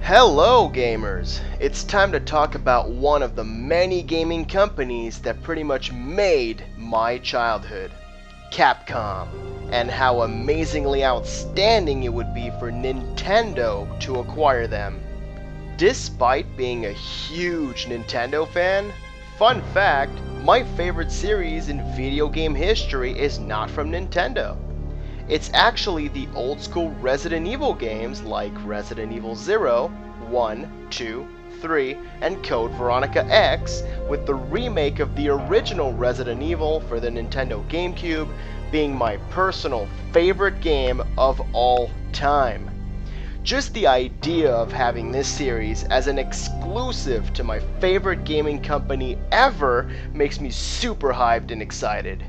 Hello gamers! It's time to talk about one of the many gaming companies that pretty much made my childhood, Capcom, and how amazingly outstanding it would be for Nintendo to acquire them. Despite being a huge Nintendo fan, fun fact, my favorite series in video game history is not from Nintendo. It's actually the old school Resident Evil games like Resident Evil 0, 1, 2, 3, and Code Veronica X, with the remake of the original Resident Evil for the Nintendo GameCube being my personal favorite game of all time. Just the idea of having this series as an exclusive to my favorite gaming company ever makes me super hyped and excited.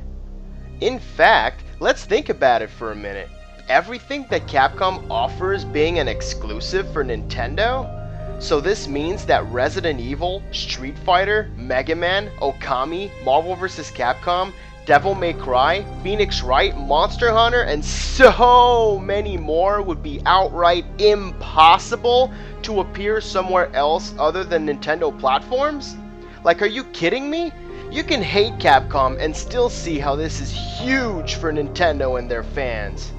In fact, let's think about it for a minute. Everything that Capcom offers being an exclusive for Nintendo? So this means that Resident Evil, Street Fighter, Mega Man, Okami, Marvel vs. Capcom, Devil May Cry, Phoenix Wright, Monster Hunter, and so many more would be outright impossible to appear somewhere else other than Nintendo platforms? Like, are you kidding me? You can hate Capcom and still see how this is huge for Nintendo and their fans.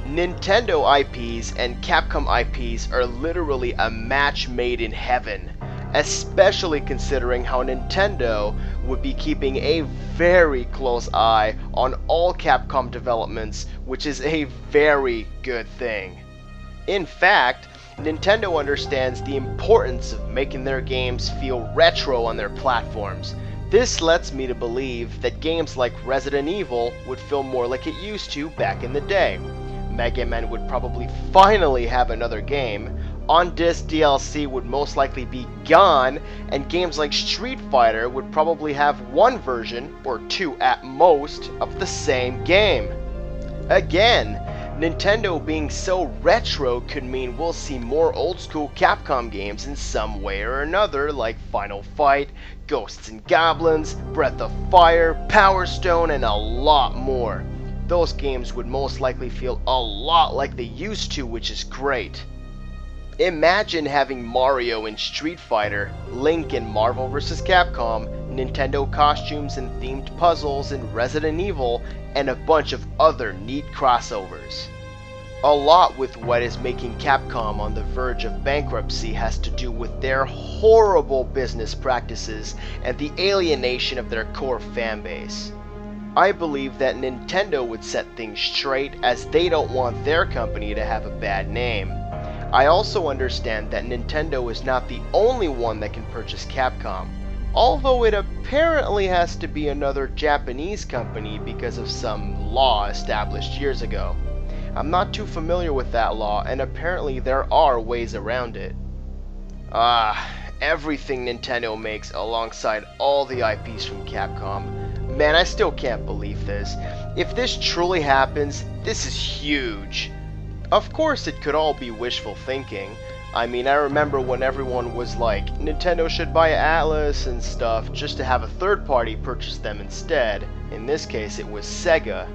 Nintendo IPs and Capcom IPs are literally a match made in heaven, especially considering how Nintendo would be keeping a very close eye on all Capcom developments, which is a very good thing. In fact, Nintendo understands the importance of making their games feel retro on their platforms. This lets me to believe that games like Resident Evil would feel more like it used to back in the day. Mega Man would probably finally have another game, on-disc DLC would most likely be gone, and games like Street Fighter would probably have one version, or two at most, of the same game. Again, Nintendo being so retro could mean we'll see more old-school Capcom games in some way or another, like Final Fight, Ghosts and Goblins, Breath of Fire, Power Stone, and a lot more. Those games would most likely feel a lot like they used to, which is great. Imagine having Mario in Street Fighter, Link in Marvel vs. Capcom, Nintendo costumes and themed puzzles in Resident Evil, and a bunch of other neat crossovers. A lot with what is making Capcom on the verge of bankruptcy has to do with their horrible business practices and the alienation of their core fanbase. I believe that Nintendo would set things straight, as they don't want their company to have a bad name. I also understand that Nintendo is not the only one that can purchase Capcom, although it apparently has to be another Japanese company because of some law established years ago. I'm not too familiar with that law, and apparently there are ways around it. Everything Nintendo makes alongside all the IPs from Capcom. Man, I still can't believe this. If this truly happens, this is huge. Of course, it could all be wishful thinking. I mean, I remember when everyone was like, Nintendo should buy Atlas and stuff just to have a third party purchase them instead. In this case, it was Sega.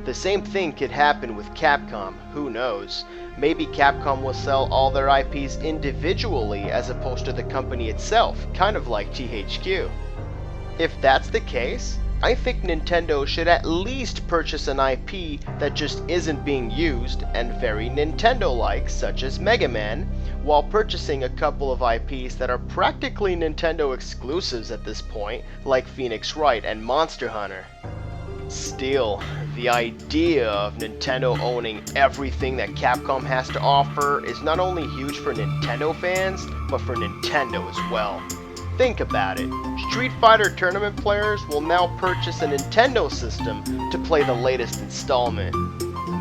The same thing could happen with Capcom, who knows? Maybe Capcom will sell all their IPs individually as opposed to the company itself, kind of like THQ. If that's the case, I think Nintendo should at least purchase an IP that just isn't being used and very Nintendo-like, such as Mega Man, while purchasing a couple of IPs that are practically Nintendo exclusives at this point, like Phoenix Wright and Monster Hunter. Still, the idea of Nintendo owning everything that Capcom has to offer is not only huge for Nintendo fans, but for Nintendo as well. Think about it. Street Fighter tournament players will now purchase a Nintendo system to play the latest installment.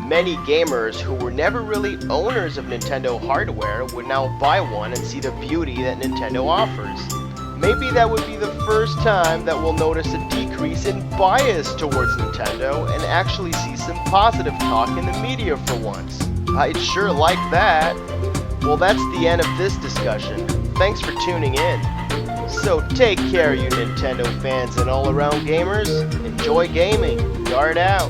Many gamers who were never really owners of Nintendo hardware would now buy one and see the beauty that Nintendo offers. Maybe that would be the first time that we'll notice a decrease in bias towards Nintendo and actually see some positive talk in the media for once. I'd sure like that. Well, that's the end of this discussion. Thanks for tuning in. So take care, you Nintendo fans and all-around gamers. Enjoy gaming. Guard out.